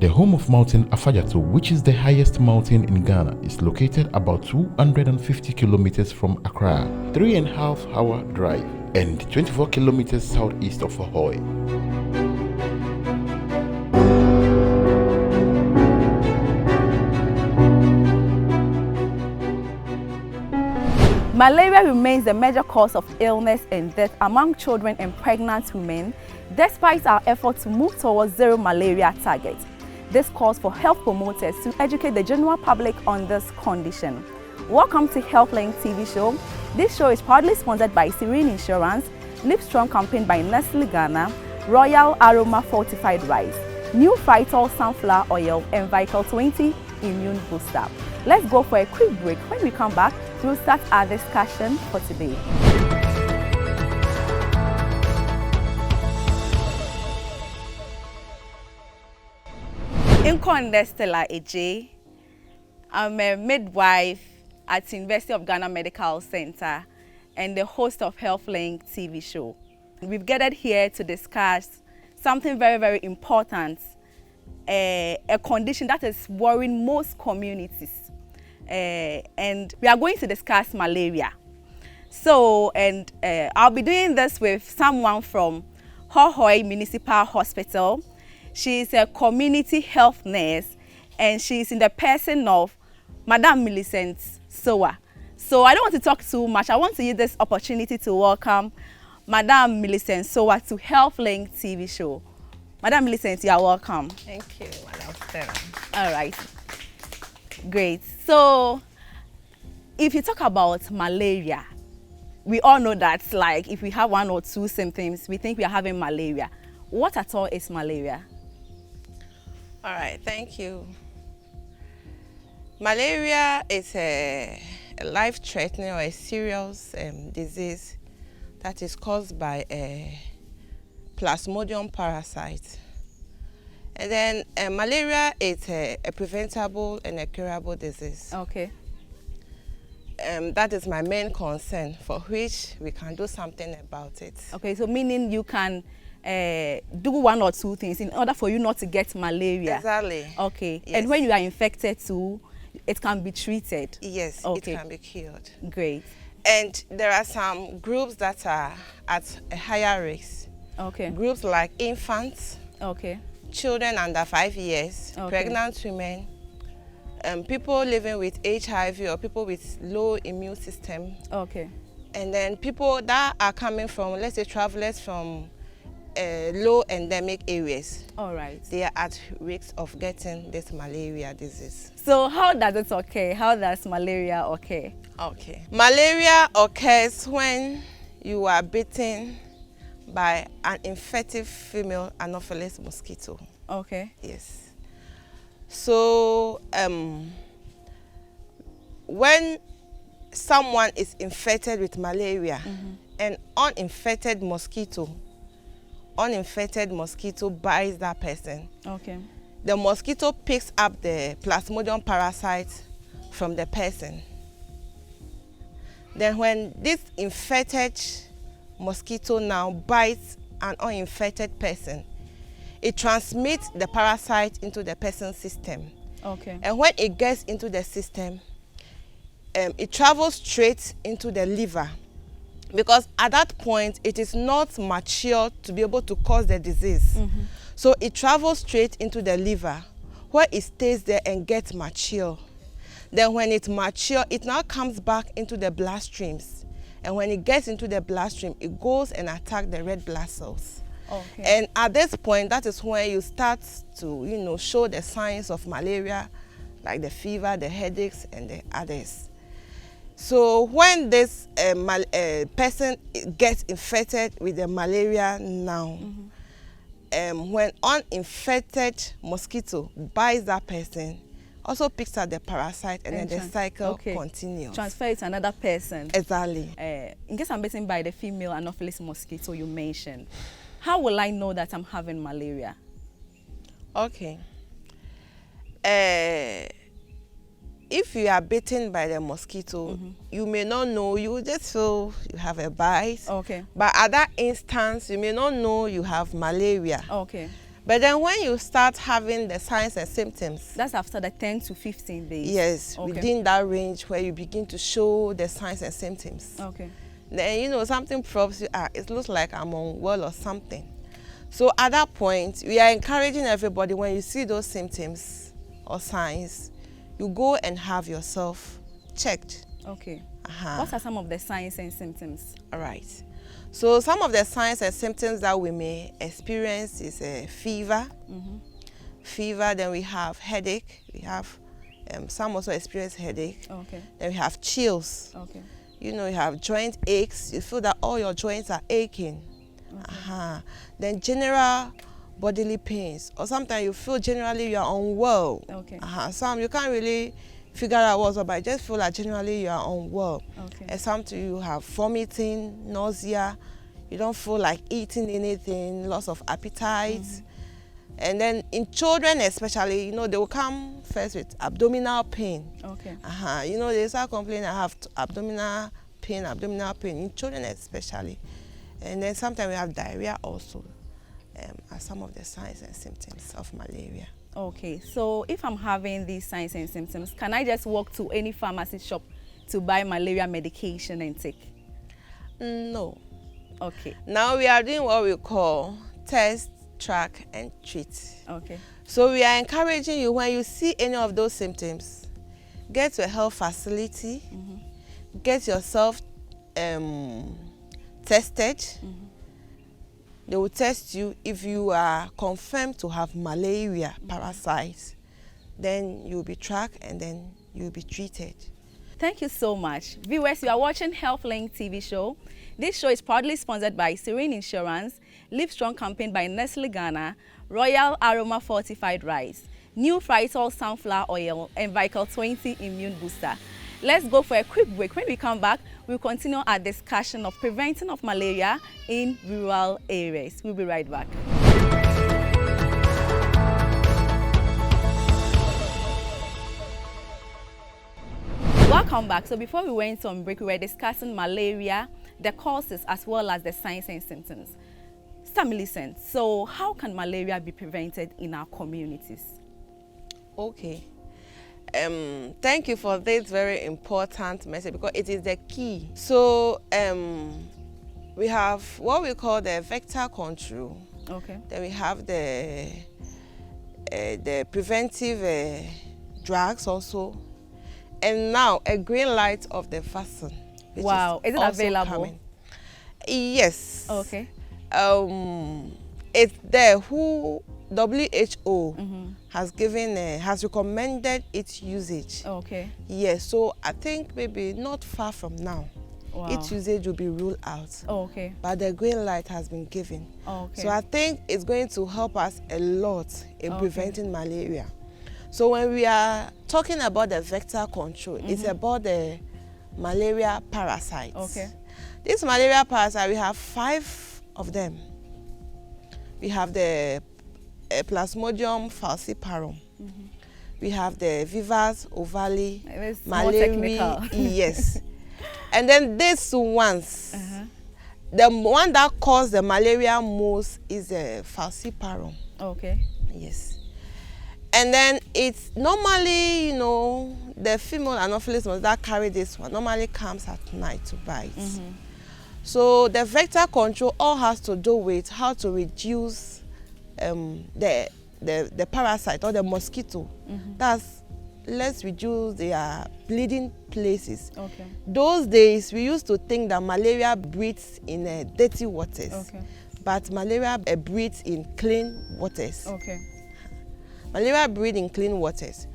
The home of Mountain Afajatu, which is the highest mountain in Ghana, is located about 250 kilometers from Accra, 3.5 hour drive, and 24 kilometers southeast of Ahoy. Malaria remains the major cause of illness and death among children and pregnant women, despite our efforts to move towards zero malaria target. This calls for health promoters to educate the general public on this condition. Welcome to HealthLink TV show. This show is proudly sponsored by Serene Insurance, Lipstrong campaign by Nestle Ghana, Royal Aroma Fortified Rice, New Phytol Sunflower Oil, and Vital 20 Immune Booster. Let's go for a quick break. When we come back, we'll start our discussion for today. Stella AJ. I'm a midwife at University of Ghana Medical Center and the host of HealthLink TV show. We've gathered here to discuss something very, very important, a condition that is worrying most communities. And we are going to discuss malaria. So, I'll be doing this with someone from Ahoy Municipal Hospital. She's a community health nurse, and she's in the person of Madam Millicent Sowa. So I don't want to talk too much. I want to use this opportunity to welcome Madam Millicent Sowa to HealthLink TV show. Madam Millicent, you are welcome. Thank you, Madam Stella. All right. Great. So, if you talk about malaria, we all know that, like, if we have one or two symptoms, we think we are having malaria. What at all is malaria? All right, thank you. Malaria is a life-threatening or a serious disease that is caused by a Plasmodium parasite. And then malaria is a preventable and a curable disease. Okay. That is my main concern, for which we can do something about it. Okay, so meaning you can do one or two things in order for you not to get malaria. Exactly. Okay. Yes. And when you are infected too, it can be treated. Yes, okay. It can be cured. Great. And there are some groups that are at a higher risk. Okay. Groups like infants. Okay. Children under 5 years. Okay. Pregnant women. People living with HIV or people with low immune system. Okay. And then people that are coming from, let's say, travelers from low endemic areas. All right. They are at risk of getting this malaria disease. So how does it occur? How does malaria occur? Okay. Malaria occurs when you are bitten by an infective female Anopheles mosquito. Okay. Yes. So when someone is infected with malaria, an uninfected mosquito bites that person. Okay. The mosquito picks up the Plasmodium parasite from the person. Then when this infected mosquito now bites an uninfected person, it transmits the parasite into the person's system. Okay. And when it gets into the system, it travels straight into the liver, because at that point it is not mature to be able to cause the disease. So it travels straight into the liver, where it stays there and gets mature. Then when it's mature, it now comes back into the bloodstreams. And when it gets into the bloodstream, it goes and attacks the red blood cells. Okay. And at this point, that is when you start to, show the signs of malaria, like the fever, the headaches, and the others. So when this person gets infected with the malaria now, when uninfected mosquito bites that person, also picks up the parasite, and then the cycle continues. Transfer it to another person. Exactly. In case I'm bitten by the female Anopheles mosquito you mentioned, how will I know that I'm having malaria? Okay. If you are bitten by the mosquito, you may not know, you just feel you have a bite. Okay. But at that instance, you may not know you have malaria. Okay. But then when you start having the signs and symptoms, that's after the 10 to 15 days. Yes, within that range where you begin to show the signs and symptoms. Okay. Then, you know, something proves you, it looks like I'm unwell or something. So at that point, we are encouraging everybody, when you see those symptoms or signs, you go and have yourself checked. Okay. What are some of the signs and symptoms? All right. So some of the signs and symptoms that we may experience is a fever. Fever, then we have headache. We have some also experience headache. Okay. Then we have chills. Okay. You know, you have joint aches. You feel that all your joints are aching. Okay. Then general bodily pains, or sometimes you feel generally you are unwell. Okay. Some you can't really figure out what's up, but I just feel like generally you are unwell. Okay. And sometimes you have vomiting, nausea, you don't feel like eating anything, loss of appetite. And then in children especially, you know, they will come first with abdominal pain. Okay. You know, they start complaining, I have abdominal pain in children especially. And then sometimes we have diarrhea also, as some of the signs and symptoms of malaria. Okay, so if I'm having these signs and symptoms, can I just walk to any pharmacy shop to buy malaria medication and take? No. Okay. Now we are doing what we call test, track, and treat. Okay. So we are encouraging you, when you see any of those symptoms, get to a health facility, get yourself tested. They will test you. If you are confirmed to have malaria parasites, then you'll be tracked and then you'll be treated. Thank you so much. Viewers, you are watching HealthLink TV show. This show is proudly sponsored by Serene Insurance, Live Strong campaign by Nestle Ghana, Royal Aroma Fortified Rice, New Fritol Sunflower Oil, and Vical 20 Immune Booster. Let's go for a quick break. When we come back, we'll continue our discussion of preventing of malaria in rural areas. We'll be right back. Welcome back. So before we went on break, we were discussing malaria, the causes, as well as the signs and symptoms. Mr. Millicent, so how can malaria be prevented in our communities? Okay. Thank you for this very important message, because it is the key. So we have what we call the vector control. Okay. Then we have the preventive drugs also, and now a green light of the vaccine. Wow, is it available? Coming. Yes. Okay. It's there. WHO has given has recommended its usage. Okay. Yes, so I think maybe not far from now, its usage will be ruled out. Okay. But the green light has been given. Okay. So I think it's going to help us a lot in preventing malaria. So when we are talking about the vector control, it's about the malaria parasites. Okay. This malaria parasite, we have 5 of them. We have the Plasmodium falciparum. We have the Vivas ovale, malaria. Yes. And then these ones, the one that causes the malaria most is the falciparum. Okay. Yes. And then it's normally, you know, the female Anopheles ones that carry this one normally comes at night to bite. So the vector control all has to do with how to reduce the parasite or the mosquito. That's, let's reduce their bleeding places. Okay. Those days we used to think that malaria breeds in dirty waters. Okay. But malaria breeds in clean waters. Okay. Malaria breeds in clean waters.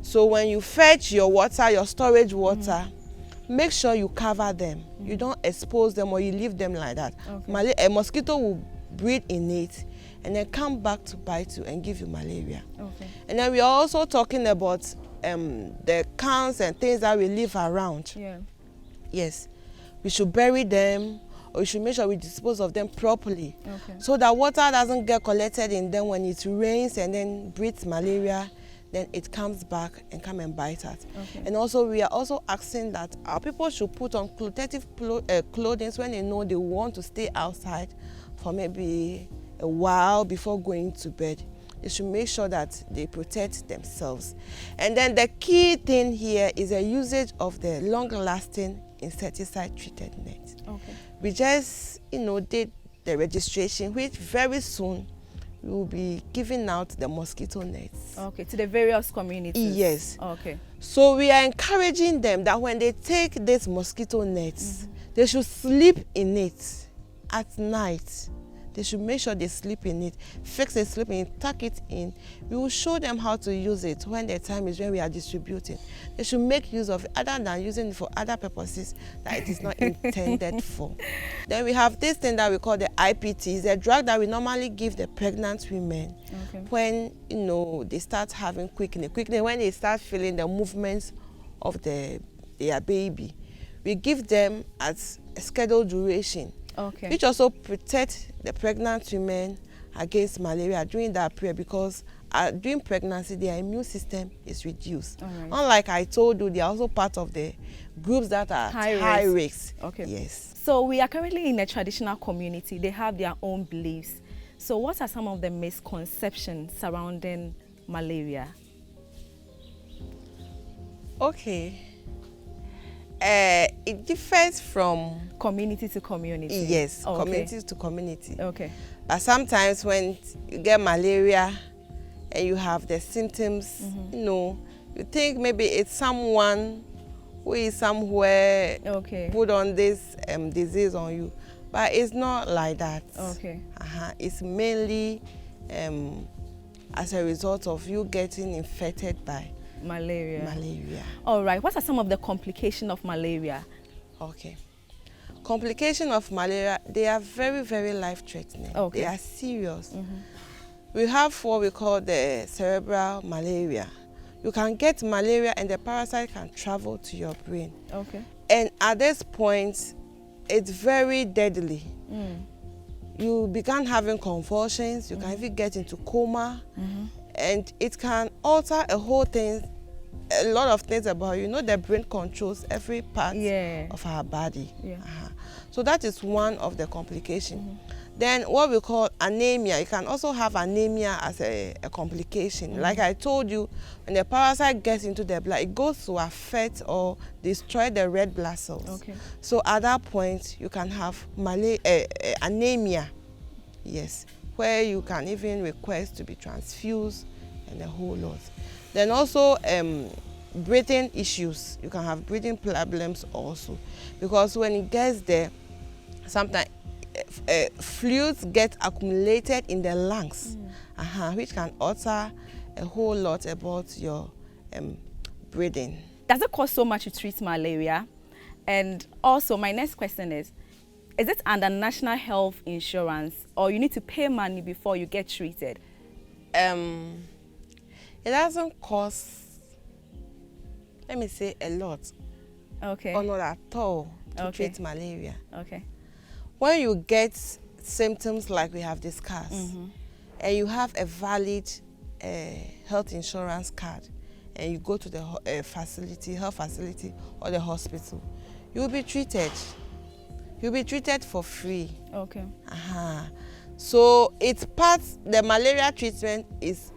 So when you fetch your water, your storage water, make sure you cover them. You don't expose them or you leave them like that. Okay. A mosquito will breed in it and then come back to bite you and give you malaria. Okay. And then we are also talking about the cans and things that we leave around. Yeah. Yes. We should bury them, or we should make sure we dispose of them properly. Okay. So that water doesn't get collected in them when it rains and then breeds malaria. Then it comes back and come and bite us. Okay. And also we are also asking that our people should put on protective clothing when they know they want to stay outside for maybe a while before going to bed. They should make sure that they protect themselves. And then the key thing here is the usage of the long-lasting insecticide-treated net. Okay. We just, did the registration, which very soon we will be giving out the mosquito nets. Okay, to the various communities. Yes. Okay. So we are encouraging them that when they take this mosquito nets, they should sleep in it at night. They should make sure they sleep in it, fix it, sleep in it, tuck it in. We will show them how to use it when the time is when we are distributing. They should make use of it other than using it for other purposes that it is not intended for. Then we have this thing that we call the IPT. It's a drug that we normally give the pregnant women when they start having quickening. Quickening when they start feeling the movements of their baby. We give them at a scheduled duration. Okay. Which also protect the pregnant women against malaria during that period, because during pregnancy their immune system is reduced. Right. Unlike I told you, they are also part of the groups that are high risk. Okay. Yes. So we are currently in a traditional community. They have their own beliefs. So what are some of the misconceptions surrounding malaria? Okay. It differs from community to community. Yes, community to community. Okay. But sometimes when you get malaria and you have the symptoms, you think maybe it's someone who is somewhere put on this disease on you, but it's not like that. Okay. It's mainly as a result of you getting infected by malaria. All right. What are some of the complications of malaria? Okay. Complications of malaria, they are very, very life-threatening. Okay. They are serious. We have what we call the cerebral malaria. You can get malaria and the parasite can travel to your brain. Okay. And at this point, it's very deadly. You begin having convulsions, you can even get into coma, and it can alter a lot of things about you. The brain controls every part of our body. So that is one of the complications. Then what we call anemia. You can also have anemia as a complication. Like I told you, when the parasite gets into the blood, it goes to affect or destroy the red blood cells. Okay. So at that point, you can have anemia, yes, where you can even request to be transfused and a whole lot. Then also breathing issues. You can have breathing problems also, because when it gets there, sometimes fluids get accumulated in the lungs, which can alter a whole lot about your breathing. Does it cost so much to treat malaria? And also, my next question is it under national health insurance, or you need to pay money before you get treated? It doesn't cost, let me say, a lot. Okay. Or not at all to treat malaria. Okay. When you get symptoms like we have discussed, and you have a valid health insurance card, and you go to the health facility or the hospital, you'll be treated. You'll be treated for free. Okay. So the malaria treatment is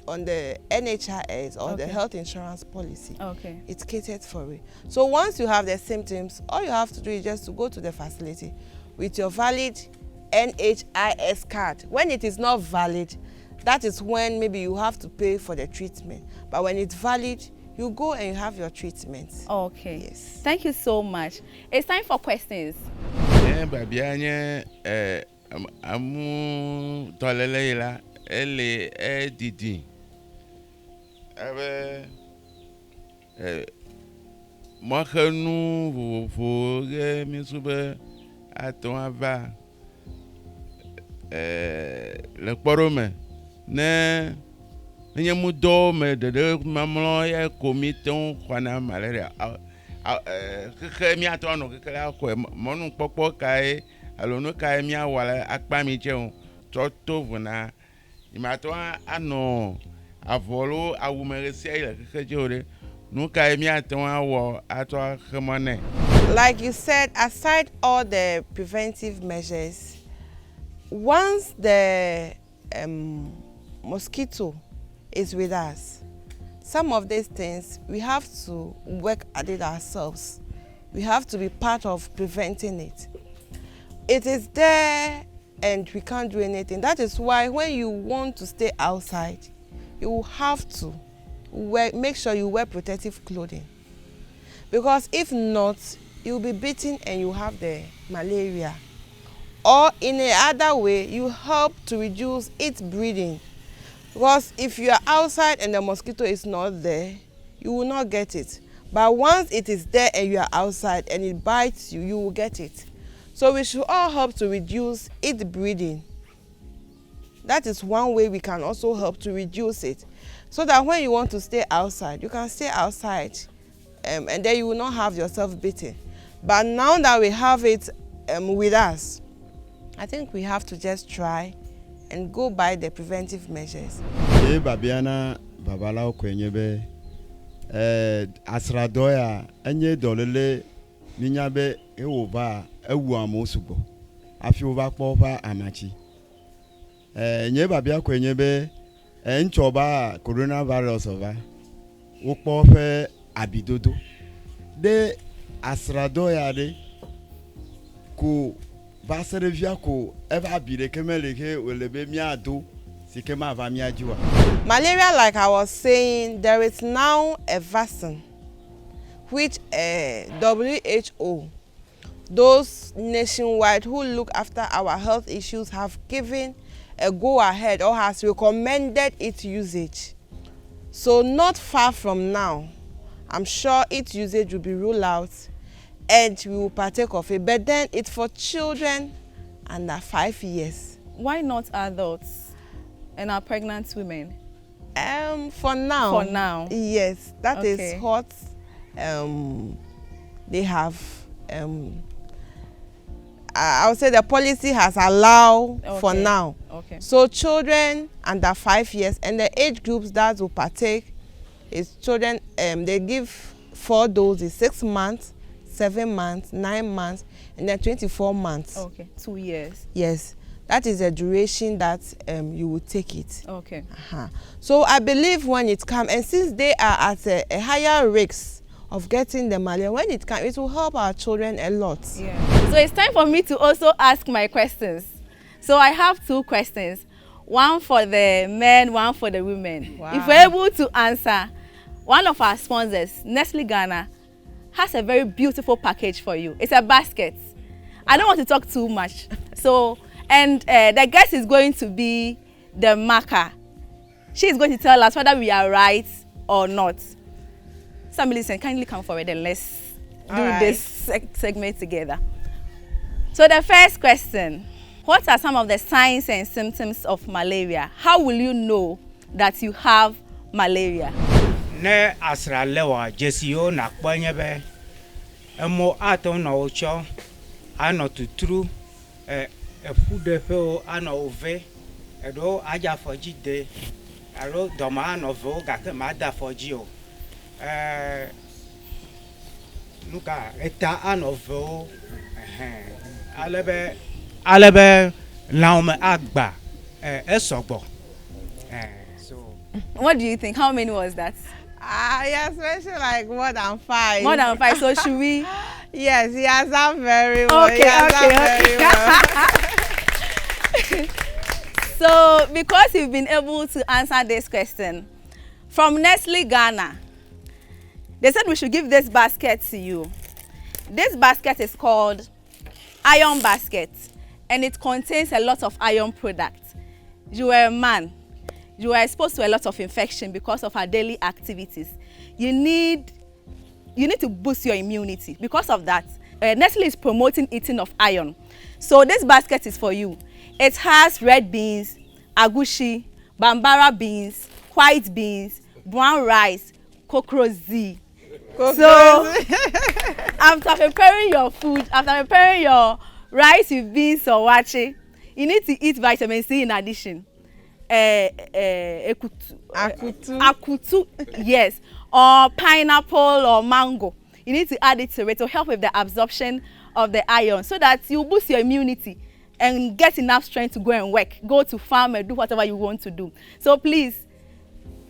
on the NHIS or the health insurance policy. Okay. It's catered for it. So once you have the symptoms, all you have to do is just to go to the facility with your valid NHIS card. When it is not valid, that is when maybe you have to pay for the treatment. But when it's valid, you go and you have your treatment. Okay. Yes. Thank you so much. It's time for questions. Didi. Moi, nous vous le porome ne nye mu do me de mamlo ya comité on malaria ke mi ato no ke la ko monu popo kai alo no kai mi awala akpa mi je on to vuna imato ano avolo awumeresi ile ke jore no kai mi ato awo ato khemone. Like you said, aside all the preventive measures, once the mosquito is with us, some of these things we have to work at it ourselves. We have to be part of preventing it. It is there and we can't do anything. That is why when you want to stay outside, you will have to make sure you wear protective clothing. Because if not, you'll be bitten and you have the malaria. Or in a other way, you help to reduce its breeding. Because if you are outside and the mosquito is not there, you will not get it. But once it is there and you are outside and it bites you, you will get it. So we should all help to reduce its breeding. That is one way we can also help to reduce it. So that when you want to stay outside, you can stay outside and then you will not have yourself bitten. But now that we have it with us, I think we have to just try and go by the preventive measures. Babiana babala kwenyebe asradoya enye dolele minyabe ewoba ewu amosugo afi over popa amachi nye babia kwenyebe enchoba coronavirus over ukpofe abidodo de asradoya de ku baserevia ko eva bire kemeleke welebe miado. Malaria, like I was saying, there is now a vaccine which WHO, those nationwide who look after our health issues, have given a go-ahead or has recommended its usage. So not far from now, I'm sure its usage will be ruled out and we will partake of it. But then it's for children under 5 years. Why not adults? And our pregnant women? For now. For now? Yes, that is what they have. I would say the policy has allowed for now. Okay. So children under 5 years and the age groups that will partake is children, they give 4 doses, 6 months, 7 months, 9 months, and then 24 months. Okay, 2 years. Yes. That is the duration that you will take it. Okay. So I believe when it comes, and since they are at a higher risk of getting the malaria, when it comes, it will help our children a lot. Yeah. So it's time for me to also ask my questions. So I have 2 questions. One for the men, one for the women. Wow. If we're able to answer, one of our sponsors, Nestle Ghana, has a very beautiful package for you. It's a basket. I don't want to talk too much. So. And the guest is going to be the marker. She is going to tell us whether we are right or not. Somebody listen, kindly come forward and let's do this segment together. So the first question, what are some of the signs and symptoms of malaria? How will you know that you have malaria? Ne asralewa jesio na kpanyebe emo ato na ocho ano tuturu food feel an ove, a do aja for G day, a road doman of Voga, Mada for Gio. Look at eta an of Vo, Alebe, Laume Agba, Esobo. So, what do you think? How many was that? Yes, mentioned like more than 5. More than 5, so should we? Yes, he has done very well. Okay. So, because you've been able to answer this question, from Nestle Ghana, they said we should give this basket to you. This basket is called Iron Basket, and it contains a lot of iron products. You are a man. You are exposed to a lot of infection because of our daily activities. You need to boost your immunity. Because of that, Nestle is promoting eating of iron. So this basket is for you. It has red beans, agushi, bambara beans, white beans, brown rice, kokrozi. So after preparing your food, after preparing your rice with beans or wache, you need to eat vitamin C in addition. Akutu, yes, or pineapple or mango. You need to add it to it to help with the absorption of the iron so that you boost your immunity and get enough strength to go and work, go to farm and do whatever you want to do. So please,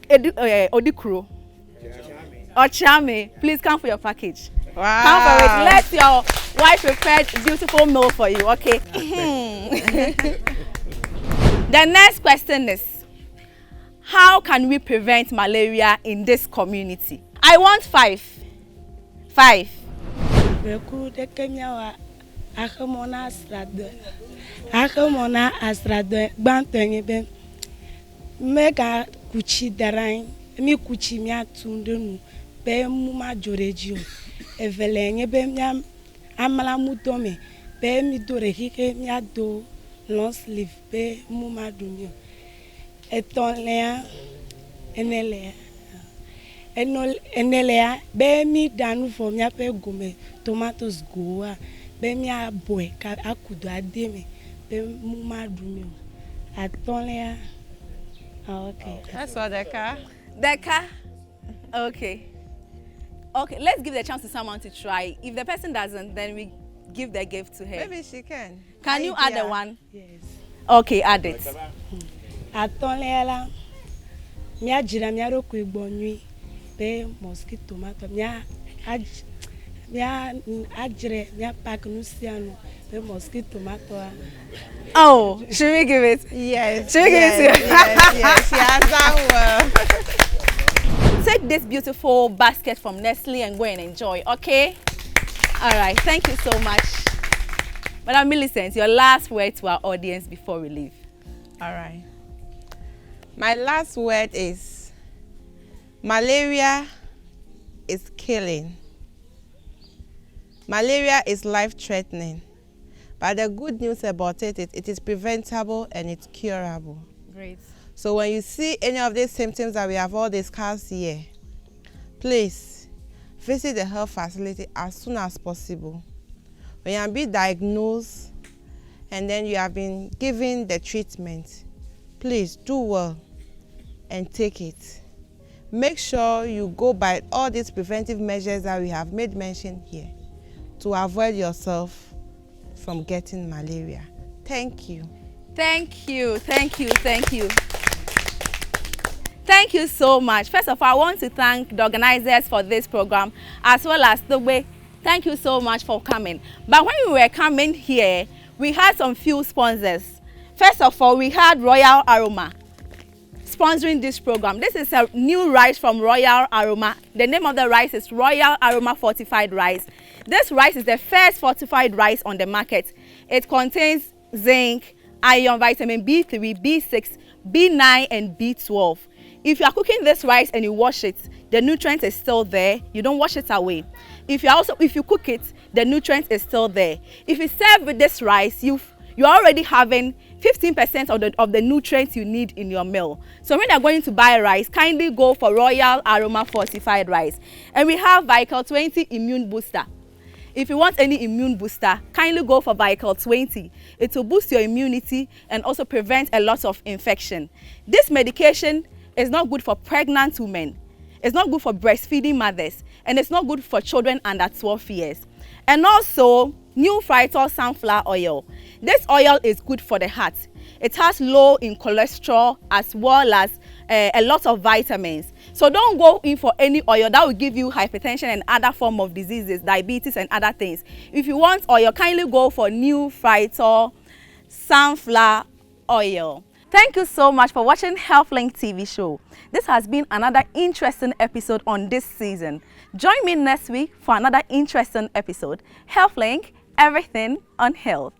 Odikuro or Chame, please come for your package. Wow. Come for it. Let your wife prepare beautiful meal for you, okay? The next question is, how can we prevent malaria in this community? I want 5. 5. Mega kuchi darain mi kuchi mi atundenu be mu ma joreji evele nye be mi amala mutome be mi dore hike mi ado long sleeve be mu ma dunyo etonlea enelea be mi danu for mi ape gome tomatoes goa be mi aboy ka akudo ademe be mu ma dunyo atonlea. Oh, okay. That's all, Deka. Deka? Okay. Okay, let's give the chance to someone to try. If the person doesn't, then we give the gift to her. Maybe she can. Can you add the one? Yes. Okay, add it. Atonlela. Mia jira mia roku igbonui be mosquito tomato mia ajire mia pack nusiano be mosquito tomato. Oh, should we give it? Yes. Should we give it to you? Yes. She has done well. Take this beautiful basket from Nestle and go and enjoy, okay? All right, thank you so much. Madam Millicent, your last word to our audience before we leave. All right. My last word is, malaria is killing. Malaria is life-threatening. But the good news about it is it is preventable and it's curable. Great. So when you see any of these symptoms that we have all discussed here, please visit the health facility as soon as possible. When you have been diagnosed and then you have been given the treatment, please do well and take it. Make sure you go by all these preventive measures that we have made mention here to avoid yourself from getting malaria. Thank you. Thank you, thank you, thank you. Thank you so much. First of all, I want to thank the organizers for this program, as well as the way. Thank you so much for coming. But when we were coming here, we had some few sponsors. First of all, we had Royal Aroma sponsoring this program. This is a new rice from Royal Aroma. The name of the rice is Royal Aroma Fortified Rice. This rice is the first fortified rice on the market. It contains zinc, iron, vitamin B3, B6, B9 and B12. If you are cooking this rice and you wash it, the nutrient is still there. You don't wash it away. If you cook it, the nutrient is still there. If you serve with this rice, you're already having 15% of the nutrients you need in your meal. So when you're going to buy rice, kindly go for Royal Aroma Fortified Rice. And we have Vital 20 Immune Booster. If you want any immune booster, kindly go for Vital 20. It will boost your immunity and also prevent a lot of infection. This medication is not good for pregnant women. It's not good for breastfeeding mothers. And it's not good for children under 12 years. And also, new Phytol sunflower oil. This oil is good for the heart. It has low in cholesterol as well as a lot of vitamins. So don't go in for any oil that will give you hypertension and other form of diseases, diabetes and other things. If you want oil, kindly go for new Phytol sunflower oil. Thank you so much for watching HealthLink TV show. This has been another interesting episode on this season. Join me next week for another interesting episode. HealthLink, everything on health.